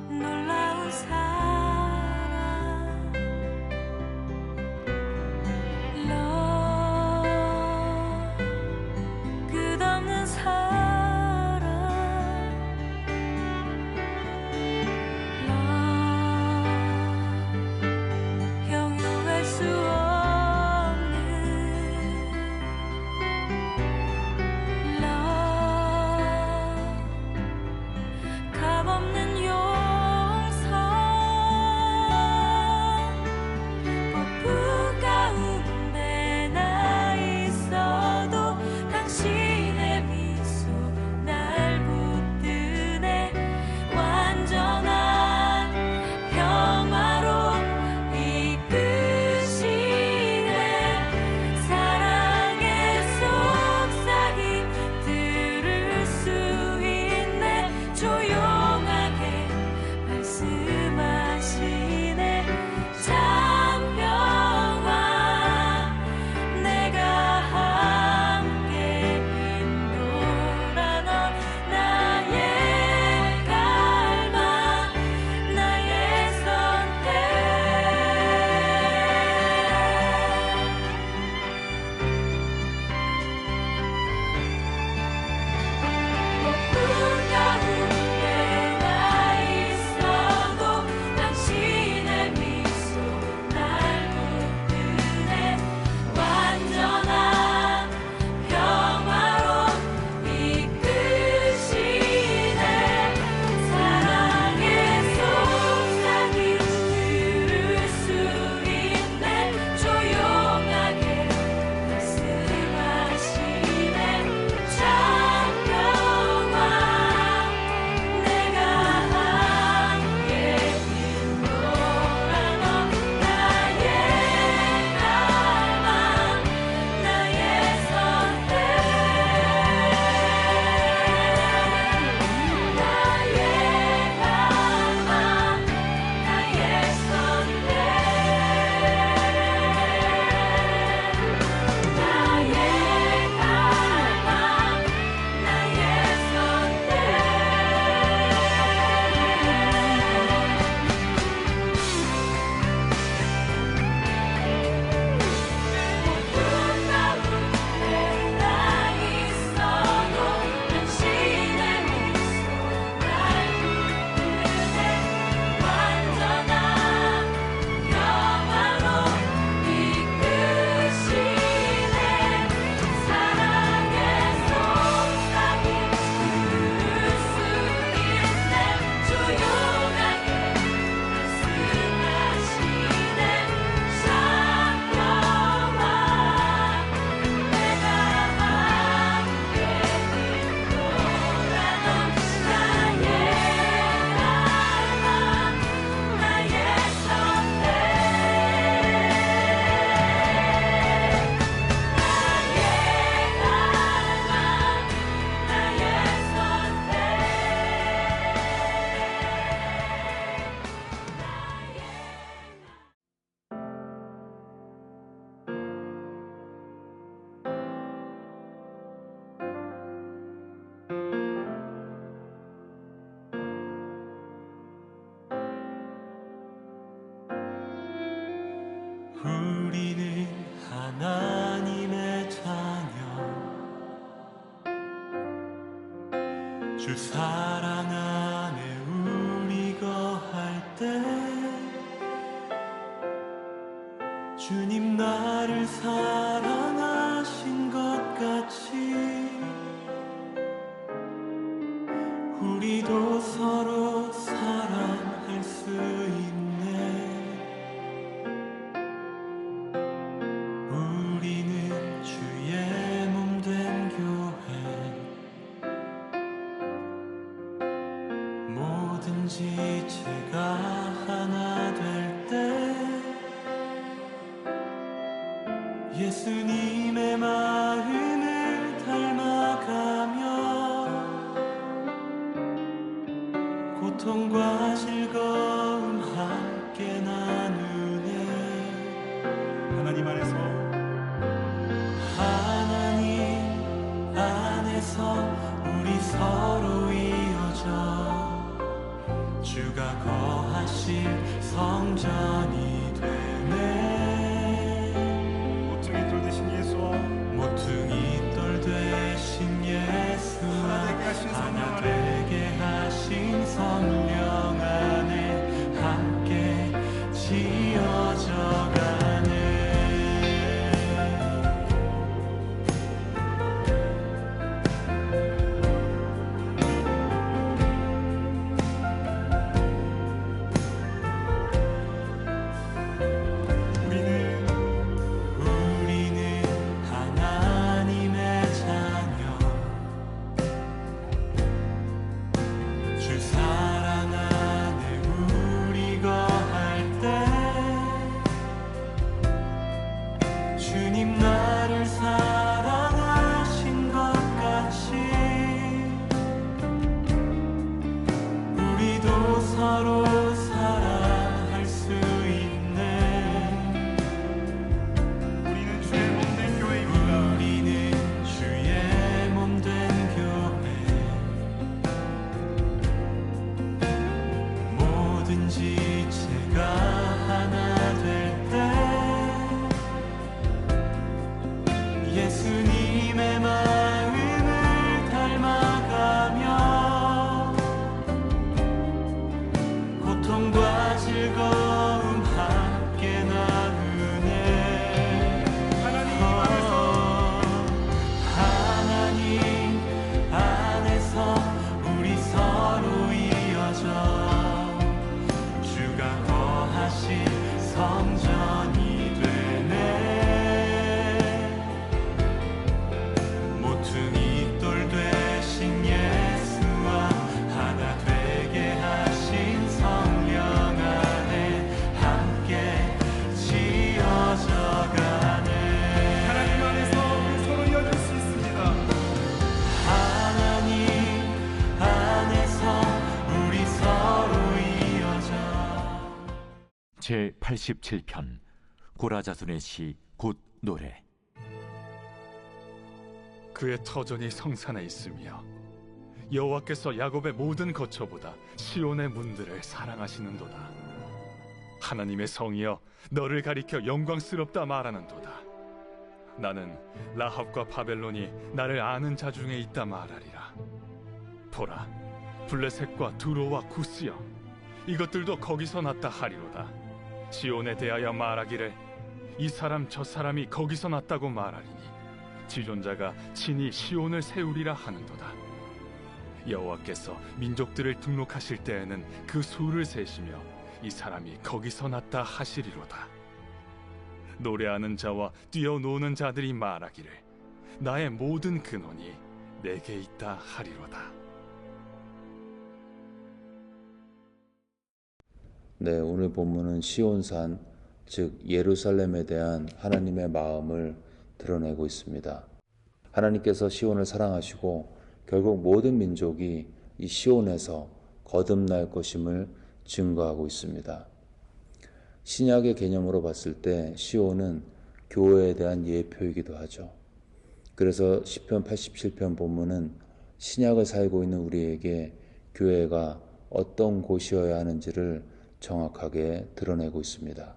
놀라운 사랑 끝없는 사랑 형용할 수 없는 값없는 용서 폭풍 가운데 나 있어도 당신의 미소 날 붙드네 완전한 평화로 이끄시네 사랑의 속삭임 들을 수 있네 조용하게 말씀하시네 참 평화 내가 함께 인도라 넌 나의 갈망 나의 선택 폭풍 가운데 나 있어도 당신의 미소 날 붙드네 완전한 평화로 이끄시네 사랑의 속삭임 들을 수 있네 조용하게 말씀하시네 참 평화 내가 함께 인도라 넌 나의 갈망 나의 선택 나의 갈망 나의 선택 나의 갈망 나의 선택 폭풍 가운데 나 있어도 당신의 미소 날 붙드네 완전한 평화로 이끄시네 사랑의 속삭임 들을 수 있네 조용하게 말씀하시네 참 평화 내가 함께 인도라 넌 나의 갈망 나의 선택 우리는 하나님의 자녀 주 사랑 안에 우리 거할 때 주님 나를 사랑하신 것 같이 우리도 서로 사랑할 수 있네 우리는 주의 몸 된 교회 뭐든지 제가 하나 될 때 예수님의 마음을 닮아가며 고통과 즐거움 함께 나누네 하나님 안에서 하나님 안에서 우리 서로 성전이 되네. 모퉁이 돌 대신 예수와 모퉁이 돌 되신 예수와 하나 되게 하신 성령 안에 함께 지어져 가네. 우리는 하나님의 자녀, 주 사랑 안에 우리 거할 때 주님 나를 사랑하신 것 같이 우리도 서로 사랑할 수 있네. 우리는 주의 몸 된 교회입니다. 우리는 주의 몸 된 교회, 모든 지체가 하나 될 때 예수님의 마음을 닮아가며 고통과 즐거움 함께 나누네. 하나님 안에서 하나님 안에서 우리 서로 이어져 주가 거하신 성전이 되네. 모퉁이 돌 되신 예수와 하나 되게 하신 성령 안에 함께 지어져 가네. 하나님 안에서 우리 서로 이어질 수 있습니다. 하나님 안에서 우리 서로 이어져. 제87편 고라자손의 시 굿 노래. 그의 터전이 성산에 있으며 여호와께서 야곱의 모든 거처보다 시온의 문들을 사랑하시는도다. 하나님의 성이여 너를 가리켜 영광스럽다 말하는도다. 나는 라합과 바벨론이 나를 아는 자 중에 있다 말하리라. 보라, 블레셋과 두로와 구스여 이것들도 거기서 났다 하리로다. 시온에 대하여 말하기를 이 사람 저 사람이 거기서 났다고 말하리니 지존자가 친히 시온을 세우리라 하는도다. 여호와께서 민족들을 등록하실 때에는 그 수를 세시며 이 사람이 거기서 났다 하시리로다. 노래하는 자와 뛰어노는 자들이 말하기를 나의 모든 근원이 내게 있다 하리로다. 네, 오늘 본문은 시온산, 즉 예루살렘에 대한 하나님의 마음을 드러내고 있습니다. 하나님께서 시온을 사랑하시고 결국 모든 민족이 이 시온에서 거듭날 것임을 증거하고 있습니다. 신약의 개념으로 봤을 때 시온은 교회에 대한 예표이기도 하죠. 그래서 시편 87편 본문은 신약을 살고 있는 우리에게 교회가 어떤 곳이어야 하는지를 정확하게 드러내고 있습니다.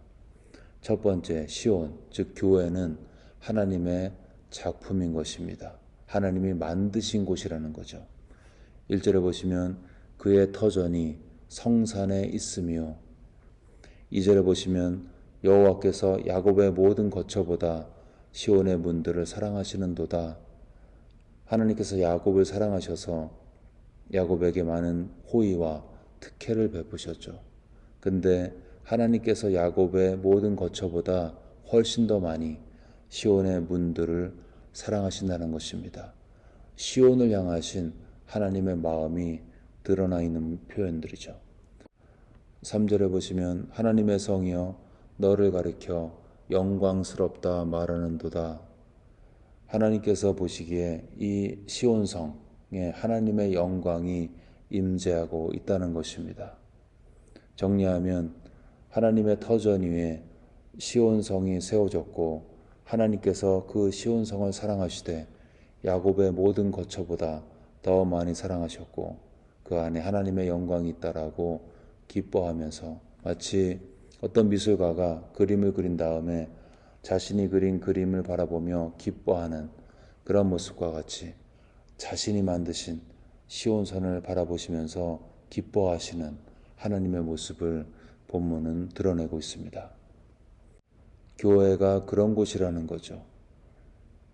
첫 번째, 시온, 즉 교회는 하나님의 작품인 것입니다. 하나님이 만드신 곳이라는 거죠. 1절에 보시면 그의 터전이 성산에 있으며, 2절에 보시면 여호와께서 야곱의 모든 거처보다 시온의 문들을 사랑하시는도다. 하나님께서 야곱을 사랑하셔서 야곱에게 많은 호의와 특혜를 베푸셨죠. 근데 하나님께서 야곱의 모든 거처보다 훨씬 더 많이 시온의 문들을 사랑하신다는 것입니다. 시온을 향하신 하나님의 마음이 드러나 있는 표현들이죠. 3절에 보시면 하나님의 성이여 너를 가리켜 영광스럽다 말하는도다. 하나님께서 보시기에 이 시온성에 하나님의 영광이 임재하고 있다는 것입니다. 정리하면 하나님의 터전 위에 시온성이 세워졌고 하나님께서 그 시온성을 사랑하시되 야곱의 모든 거처보다 더 많이 사랑하셨고 그 안에 하나님의 영광이 있다라고 기뻐하면서 마치 어떤 미술가가 그림을 그린 다음에 자신이 그린 그림을 바라보며 기뻐하는 그런 모습과 같이 자신이 만드신 시온산을 바라보시면서 기뻐하시는 하나님의 모습을 본문은 드러내고 있습니다. 교회가 그런 곳이라는 거죠.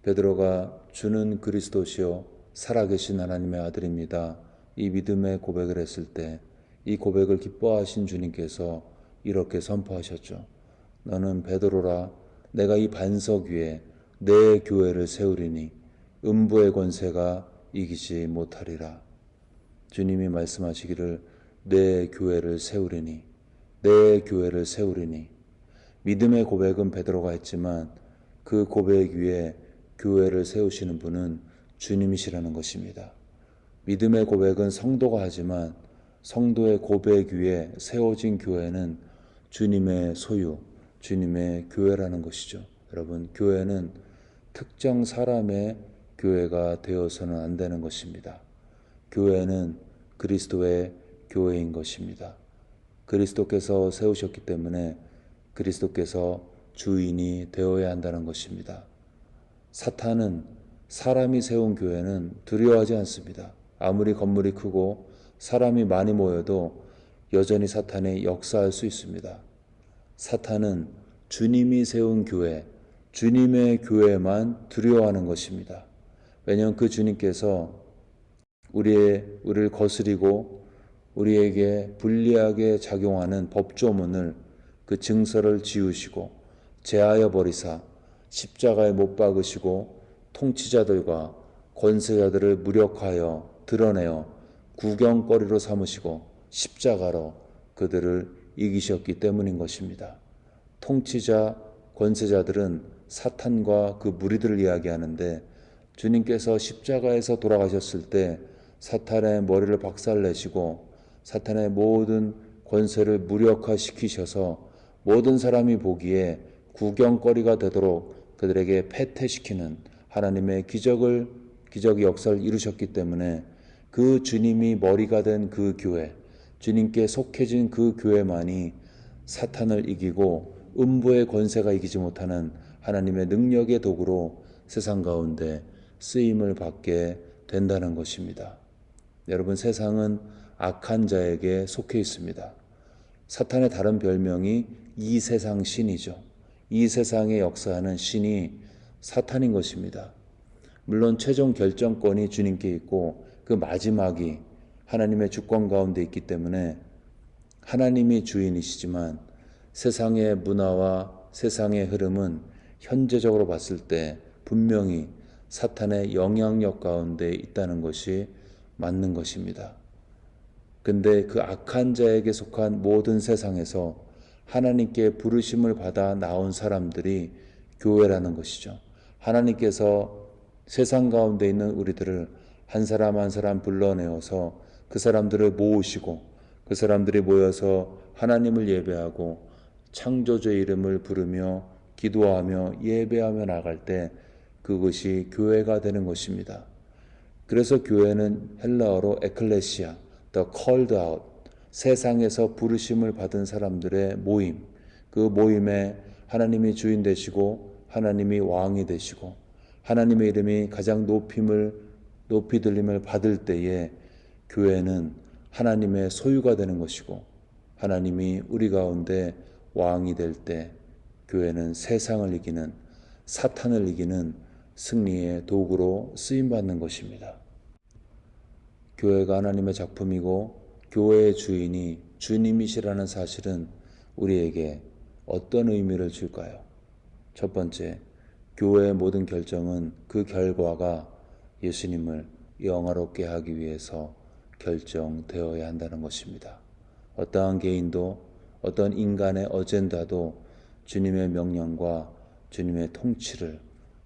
베드로가 주는 그리스도시요 살아계신 하나님의 아들입니다. 이 믿음의 고백을 했을 때 이 고백을 기뻐하신 주님께서 이렇게 선포하셨죠. 너는 베드로라. 내가 이 반석 위에 내 교회를 세우리니 음부의 권세가 이기지 못하리라. 주님이 말씀하시기를 내 교회를 세우리니, 내 교회를 세우리니. 믿음의 고백은 베드로가 했지만 그 고백 위에 교회를 세우시는 분은 주님이시라는 것입니다. 믿음의 고백은 성도가 하지만 성도의 고백 위에 세워진 교회는 주님의 소유, 주님의 교회라는 것이죠. 여러분, 교회는 특정 사람의 교회가 되어서는 안 되는 것입니다. 교회는 그리스도의 교회인 것입니다. 그리스도께서 세우셨기 때문에 그리스도께서 주인이 되어야 한다는 것입니다. 사탄은 사람이 세운 교회는 두려워하지 않습니다. 아무리 건물이 크고 사람이 많이 모여도 여전히 사탄이 역사할 수 있습니다. 사탄은 주님이 세운 교회, 주님의 교회만 두려워하는 것입니다. 왜냐하면 그 주님께서 우리를 거스리고 우리에게 불리하게 작용하는 법조문을 그 증서를 지우시고 제하여 버리사 십자가에 못 박으시고 통치자들과 권세자들을 무력하여 드러내어 구경거리로 삼으시고 십자가로 그들을 이기셨기 때문인 것입니다. 통치자, 권세자들은 사탄과 그 무리들을 이야기하는데 주님께서 십자가에서 돌아가셨을 때 사탄의 머리를 박살내시고 사탄의 모든 권세를 무력화시키셔서 모든 사람이 보기에 구경거리가 되도록 그들에게 패퇴시키는 하나님의 기적의 역사를 이루셨기 때문에 그 주님이 머리가 된 그 교회, 주님께 속해진 그 교회만이 사탄을 이기고 음부의 권세가 이기지 못하는 하나님의 능력의 도구로 세상 가운데 쓰임을 받게 된다는 것입니다. 여러분, 세상은 악한 자에게 속해 있습니다. 사탄의 다른 별명이 이 세상 신이죠. 이 세상에 역사하는 신이 사탄인 것입니다. 물론 최종 결정권이 주님께 있고 그 마지막이 하나님의 주권 가운데 있기 때문에 하나님이 주인이시지만 세상의 문화와 세상의 흐름은 현재적으로 봤을 때 분명히 사탄의 영향력 가운데 있다는 것이 맞는 것입니다. 근데 그 악한 자에게 속한 모든 세상에서 하나님께 부르심을 받아 나온 사람들이 교회라는 것이죠. 하나님께서 세상 가운데 있는 우리들을 한 사람 한 사람 불러내어서 그 사람들을 모으시고 그 사람들이 모여서 하나님을 예배하고 창조주의 이름을 부르며 기도하며 예배하며 나갈 때 그것이 교회가 되는 것입니다. 그래서 교회는 헬라어로 에클레시아, the called out, 세상에서 부르심을 받은 사람들의 모임, 그 모임에 하나님이 주인 되시고 하나님이 왕이 되시고 하나님의 이름이 가장 높이 들림을 받을 때에 교회는 하나님의 소유가 되는 것이고 하나님이 우리 가운데 왕이 될 때 교회는 세상을 이기는 사탄을 이기는 승리의 도구로 쓰임받는 것입니다. 교회가 하나님의 작품이고 교회의 주인이 주님이시라는 사실은 우리에게 어떤 의미를 줄까요? 첫 번째, 교회의 모든 결정은 그 결과가 예수님을 영화롭게 하기 위해서 결정되어야 한다는 것입니다. 어떠한 개인도 어떤 인간의 어젠다도 주님의 명령과 주님의 통치를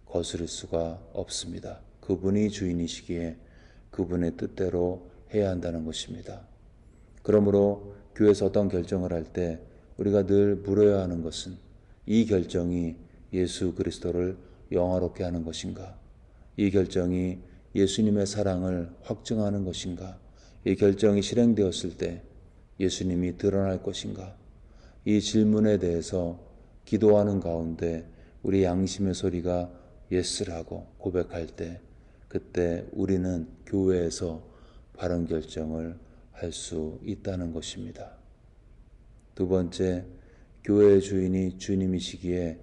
거스를 수가 없습니다. 그분이 주인이시기에 그분의 뜻대로 해야 한다는 것입니다. 그러므로 교회에서 어떤 결정을 할 때 우리가 늘 물어야 하는 것은 이 결정이 예수 그리스도를 영화롭게 하는 것인가? 이 결정이 예수님의 사랑을 확증하는 것인가? 이 결정이 실행되었을 때 예수님이 드러날 것인가? 이 질문에 대해서 기도하는 가운데 우리 양심의 소리가 예스라고 고백할 때, 그때 우리는 교회에서 바른 결정을 할 수 있다는 것입니다. 두 번째, 교회의 주인이 주님이시기에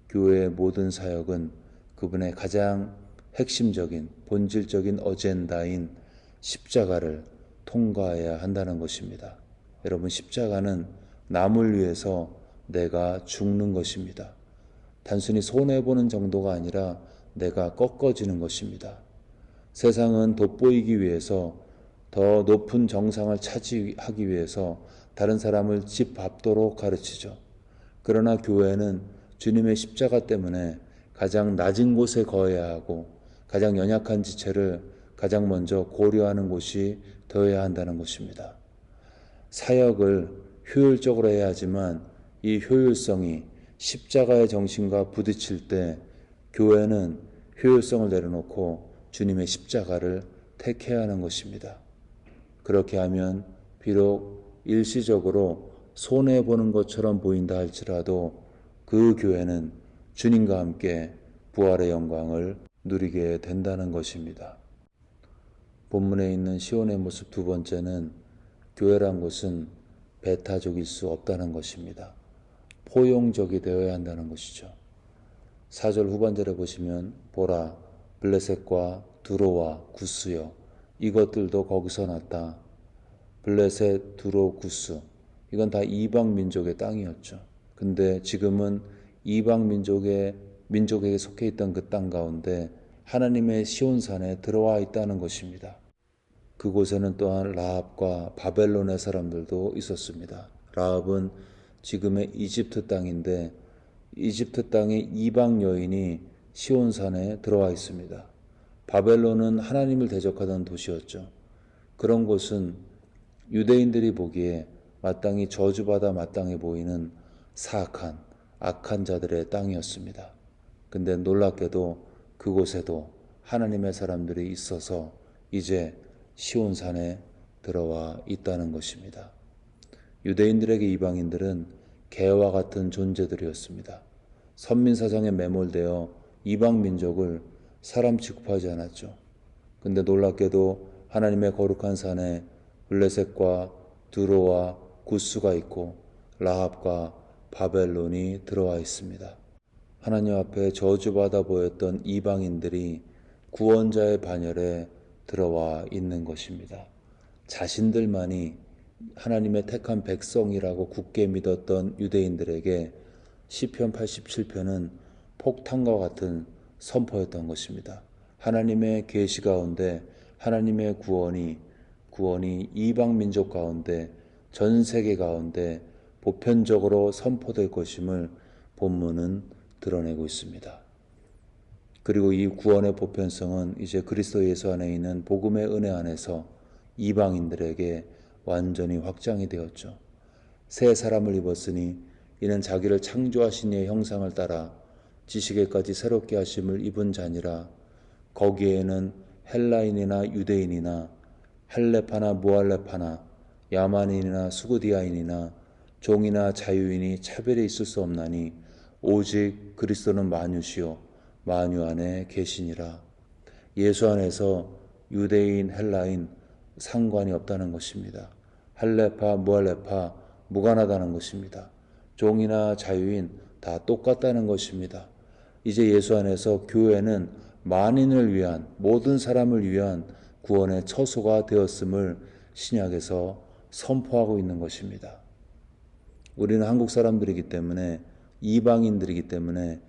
교회의 모든 사역은 그분의 가장 핵심적인 본질적인 어젠다인 십자가를 통과해야 한다는 것입니다. 여러분, 십자가는 남을 위해서 내가 죽는 것입니다. 단순히 손해보는 정도가 아니라 내가 꺾어지는 것입니다. 세상은 돋보이기 위해서 더 높은 정상을 차지하기 위해서 다른 사람을 짓밟도록 가르치죠. 그러나 교회는 주님의 십자가 때문에 가장 낮은 곳에 거해야 하고 가장 연약한 지체를 가장 먼저 고려하는 곳이 되어야 한다는 것입니다. 사역을 효율적으로 해야 하지만 이 효율성이 십자가의 정신과 부딪힐 때 교회는 효율성을 내려놓고 주님의 십자가를 택해야 하는 것입니다. 그렇게 하면 비록 일시적으로 손해보는 것처럼 보인다 할지라도 그 교회는 주님과 함께 부활의 영광을 누리게 된다는 것입니다. 본문에 있는 시온의 모습 두 번째는 교회란 것은 배타적일 수 없다는 것입니다. 포용적이 되어야 한다는 것이죠. 4절 후반절에 보시면 보라 블레셋과 두로와 구스여 이것들도 거기서 났다. 블레셋, 두로, 구스 이건 다 이방 민족의 땅이었죠. 근데 지금은 이방 민족에게 속해 있던 그 땅 가운데 하나님의 시온산에 들어와 있다는 것입니다. 그곳에는 또한 라합과 바벨론의 사람들도 있었습니다. 라합은 지금의 이집트 땅인데 이집트 땅의 이방 여인이 시온산에 들어와 있습니다. 바벨론은 하나님을 대적하던 도시였죠. 그런 곳은 유대인들이 보기에 마땅히 저주받아 마땅해 보이는 사악한 악한 자들의 땅이었습니다. 근데 놀랍게도 그곳에도 하나님의 사람들이 있어서 이제 시온산에 들어와 있다는 것입니다. 유대인들에게 이방인들은 개와 같은 존재들이었습니다. 선민사상에 매몰되어 이방 민족을 사람 취급하지 않았죠. 근데 놀랍게도 하나님의 거룩한 산에 블레셋과 두로와 구스가 있고 라합과 바벨론이 들어와 있습니다. 하나님 앞에 저주받아 보였던 이방인들이 구원자의 반열에 들어와 있는 것입니다. 자신들만이 하나님의 택한 백성이라고 굳게 믿었던 유대인들에게 시편 87편은 폭탄과 같은 선포였던 것입니다. 하나님의 계시 가운데 하나님의 구원이 이방 민족 가운데 전 세계 가운데 보편적으로 선포될 것임을 본문은 드러내고 있습니다. 그리고 이 구원의 보편성은 이제 그리스도 예수 안에 있는 복음의 은혜 안에서 이방인들에게 완전히 확장이 되었죠. 새 사람을 입었으니 이는 자기를 창조하신 이의 형상을 따라 지식에까지 새롭게 하심을 입은 자니라. 거기에는 헬라인이나 유대인이나 할레파나 무할레파나 야만인이나 수구디아인이나 종이나 자유인이 차별이 있을 수 없나니 오직 그리스도는 만유시요 만유 안에 계시니라. 예수 안에서 유대인 헬라인 상관이 없다는 것입니다. 할레파 무할레파 무관하다는 것입니다. 종이나 자유인 다 똑같다는 것입니다. 이제 예수 안에서 교회는 만인을 위한 모든 사람을 위한 구원의 처소가 되었음을 신약에서 선포하고 있는 것입니다. 우리는 한국 사람들이기 때문에 이방인들이기 때문에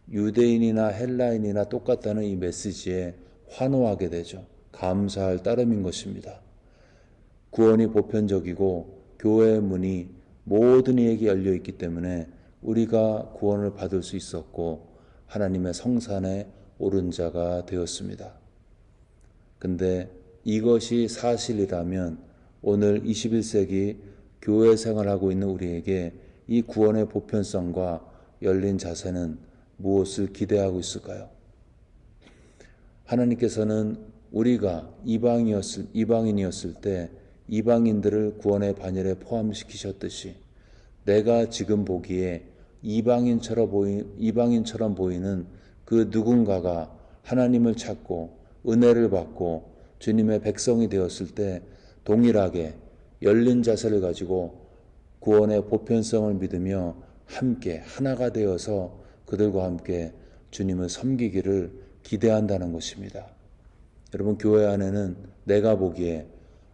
유대인이나 헬라인이나 똑같다는 이 메시지에 환호하게 되죠. 감사할 따름인 것입니다. 구원이 보편적이고 교회의 문이 모든 이에게 열려 있기 때문에 우리가 구원을 받을 수 있었고 하나님의 성산에 오른 자가 되었습니다. 근데 이것이 사실이라면 오늘 21세기 교회 생활하고 있는 우리에게 이 구원의 보편성과 열린 자세는 무엇을 기대하고 있을까요? 하나님께서는 우리가 이방인이었을 때 이방인들을 구원의 반열에 포함시키셨듯이 내가 지금 보기에 이방인처럼 보이는 그 누군가가 하나님을 찾고 은혜를 받고 주님의 백성이 되었을 때 동일하게 열린 자세를 가지고 구원의 보편성을 믿으며 함께 하나가 되어서 그들과 함께 주님을 섬기기를 기대한다는 것입니다. 여러분, 교회 안에는 내가 보기에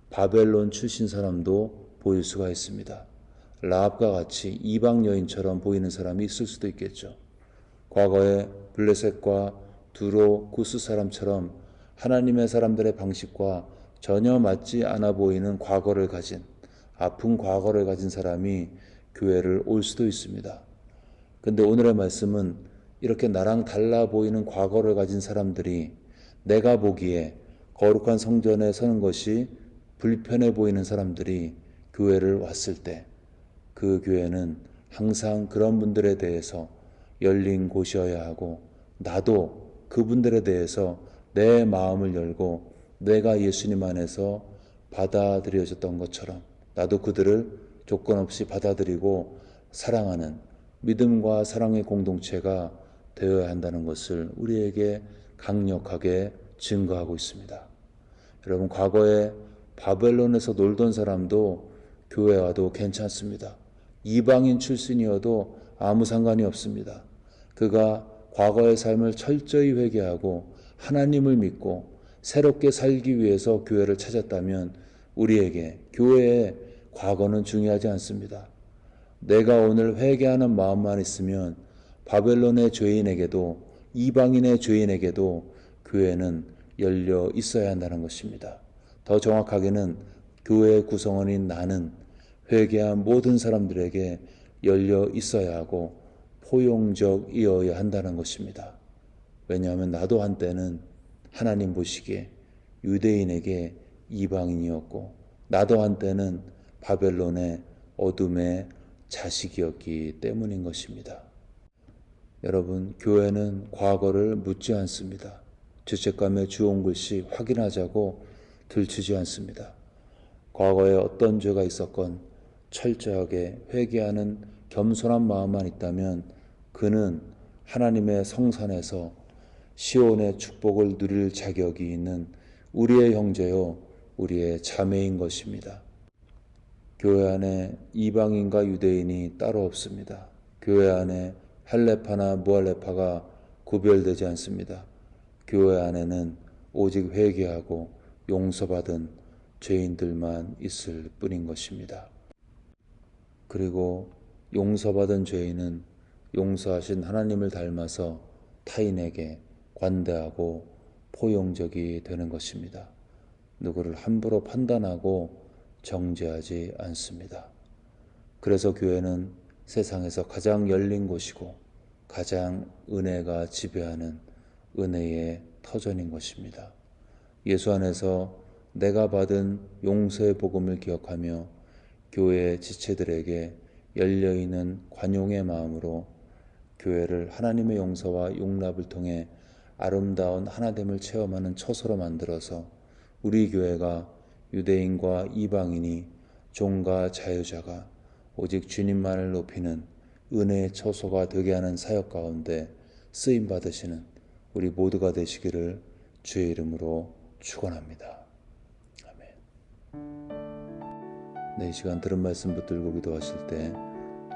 바벨론 출신 사람도 보일 수가 있습니다. 라합과 같이 이방 여인처럼 보이는 사람이 있을 수도 있겠죠. 과거에 블레셋과 두로 구스 사람처럼 하나님의 사람들의 방식과 전혀 맞지 않아 보이는 과거를 가진, 아픈 과거를 가진 사람이 교회를 올 수도 있습니다. 근데 오늘의 말씀은 이렇게 나랑 달라 보이는 과거를 가진 사람들이 내가 보기에 거룩한 성전에 서는 것이 불편해 보이는 사람들이 교회를 왔을 때 그 교회는 항상 그런 분들에 대해서 열린 곳이어야 하고, 나도 그분들에 대해서 내 마음을 열고 내가 예수님 안에서 받아들여졌던 것처럼 나도 그들을 조건 없이 받아들이고 사랑하는 믿음과 사랑의 공동체가 되어야 한다는 것을 우리에게 강력하게 증거하고 있습니다. 여러분, 과거에 바벨론에서 놀던 사람도 교회 와도 괜찮습니다. 이방인 출신이어도 아무 상관이 없습니다. 그가 과거의 삶을 철저히 회개하고 하나님을 믿고 새롭게 살기 위해서 교회를 찾았다면 우리에게 교회의 과거는 중요하지 않습니다. 내가 오늘 회개하는 마음만 있으면 바벨론의 죄인에게도 이방인의 죄인에게도 교회는 열려 있어야 한다는 것입니다. 더 정확하게는 교회의 구성원인 나는 회개한 모든 사람들에게 열려 있어야 하고 포용적이어야 한다는 것입니다. 왜냐하면 나도 한때는 하나님 보시기에 유대인에게 이방인이었고, 나도 한때는 바벨론의 어둠의 자식이었기 때문인 것입니다. 여러분, 교회는 과거를 묻지 않습니다. 죄책감에 주온 글씨 확인하자고 들추지 않습니다. 과거에 어떤 죄가 있었건 철저하게 회개하는 겸손한 마음만 있다면 그는 하나님의 성산에서 시온의 축복을 누릴 자격이 있는 우리의 형제요 우리의 자매인 것입니다. 교회 안에 이방인과 유대인이 따로 없습니다. 교회 안에 할레파나 무할레파가 구별되지 않습니다. 교회 안에는 오직 회개하고 용서받은 죄인들만 있을 뿐인 것입니다. 그리고 용서받은 죄인은 용서하신 하나님을 닮아서 타인에게 관대하고 포용적이 되는 것입니다. 누구를 함부로 판단하고 정죄하지 않습니다. 그래서 교회는 세상에서 가장 열린 곳이고 가장 은혜가 지배하는 은혜의 터전인 것입니다. 예수 안에서 내가 받은 용서의 복음을 기억하며 교회의 지체들에게 열려있는 관용의 마음으로 교회를 하나님의 용서와 용납을 통해 아름다운 하나됨을 체험하는 처소로 만들어서 우리 교회가 유대인과 이방인이 종과 자유자가 오직 주님만을 높이는 은혜의 처소가 되게 하는 사역 가운데 쓰임 받으시는 우리 모두가 되시기를 주의 이름으로 축원합니다. 아멘. 네, 이 시간 들은 말씀 붙들고 기도하실 때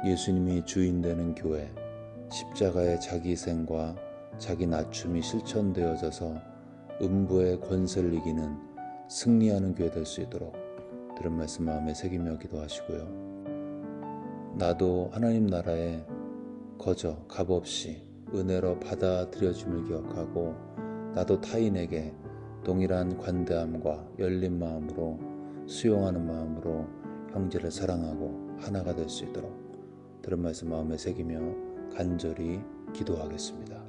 예수님이 주인 되는 교회, 십자가의 자기 희생과 자기 낮춤이 실천되어져서 음부의 권세를 이기는 승리하는 교회 될 수 있도록 들은 말씀 마음에 새기며 기도하시고요. 나도 하나님 나라에 거저 값없이 은혜로 받아들여짐을 기억하고 나도 타인에게 동일한 관대함과 열린 마음으로 수용하는 마음으로 형제를 사랑하고 하나가 될 수 있도록 들은 말씀 마음에 새기며 간절히 기도하겠습니다.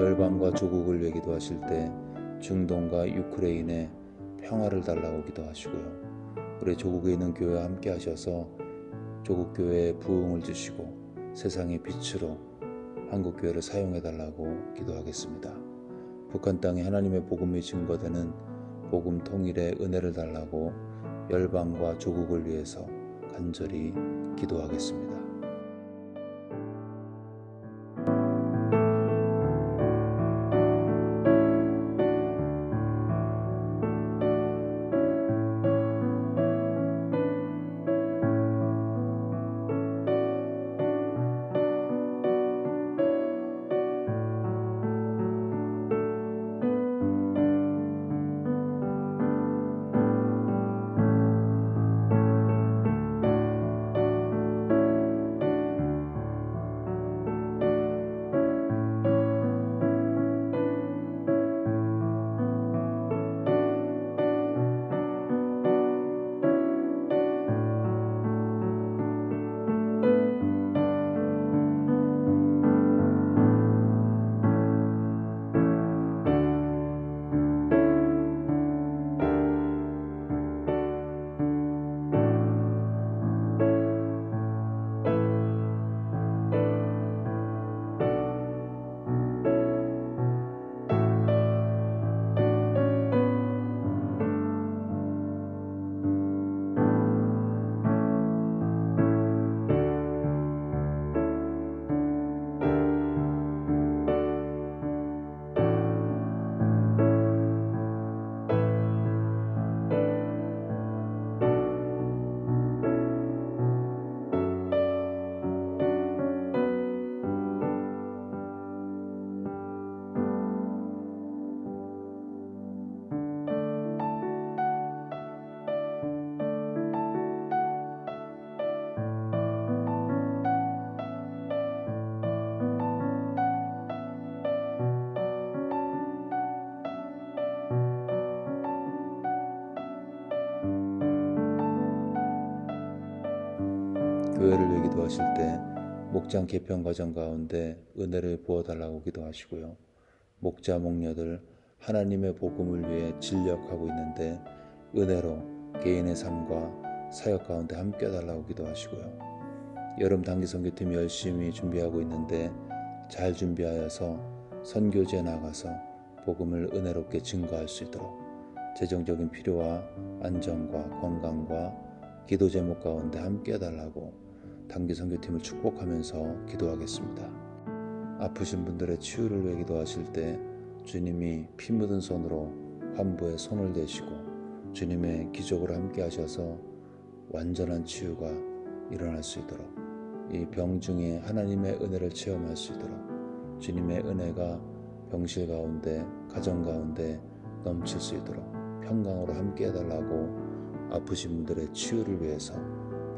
열방과 조국을 위해 기도하실 때 중동과 유크레인에 평화를 달라고 기도하시고요. 우리 조국에 있는 교회와 함께 하셔서 조국 교회에 부흥을 주시고 세상의 빛으로 한국 교회를 사용해 달라고 기도하겠습니다. 북한 땅에 하나님의 복음이 증거되는 복음 통일의 은혜를 달라고 열방과 조국을 위해서 간절히 기도하겠습니다. 교회를 위해 기도하실 때 목장 개편 과정 가운데 은혜를 부어달라고 기도하시고요. 목자 목녀들 하나님의 복음을 위해 진력하고 있는데 은혜로 개인의 삶과 사역 가운데 함께 해달라고 기도하시고요. 여름 단기 선교팀 열심히 준비하고 있는데 잘 준비하여서 선교지에 나가서 복음을 은혜롭게 증거할 수 있도록 재정적인 필요와 안전과 건강과 기도 제목 가운데 함께 해달라고 단기 선교팀을 축복하면서 기도하겠습니다. 아프신 분들의 치유를 위해 기도하실 때 주님이 피 묻은 손으로 환부에 손을 대시고 주님의 기적으로 함께 하셔서 완전한 치유가 일어날 수 있도록 이 병 중에 하나님의 은혜를 체험할 수 있도록 주님의 은혜가 병실 가운데 가정 가운데 넘칠 수 있도록 평강으로 함께 해달라고 아프신 분들의 치유를 위해서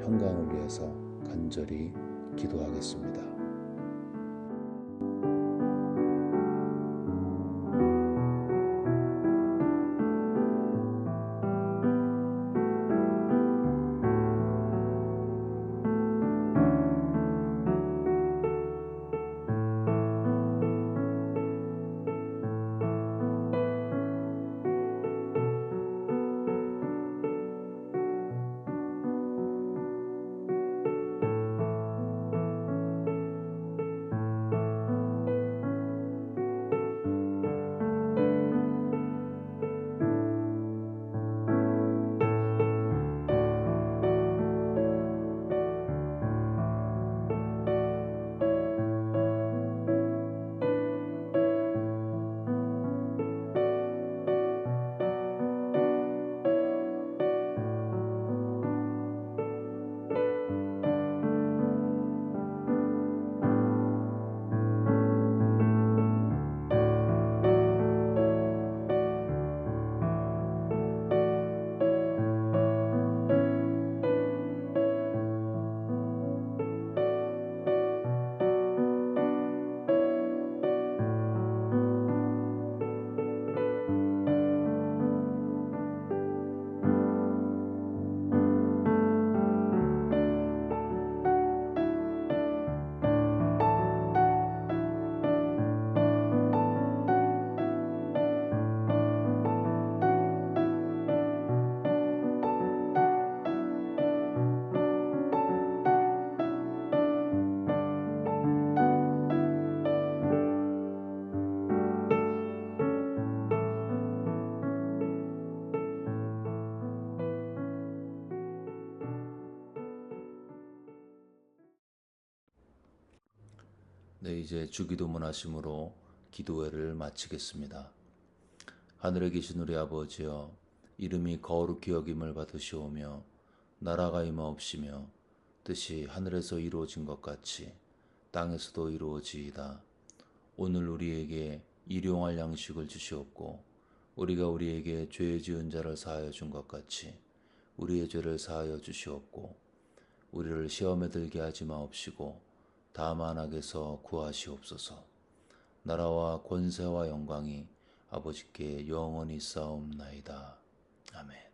평강을 위해서 간절히 기도하겠습니다. 네, 이제 주기도문 하심으로 기도회를 마치겠습니다. 하늘에 계신 우리 아버지여, 이름이 거룩히 여김을 받으시오며 나라가 임하옵시며 뜻이 하늘에서 이루어진 것 같이 땅에서도 이루어지이다. 오늘 우리에게 일용할 양식을 주시옵고 우리가 우리에게 죄 지은 자를 사하여 준 것 같이 우리의 죄를 사하여 주시옵고 우리를 시험에 들게 하지 마옵시고 다만 악에서 구하시옵소서. 나라와 권세와 영광이 아버지께 영원히 쌓옵나이다. 아멘.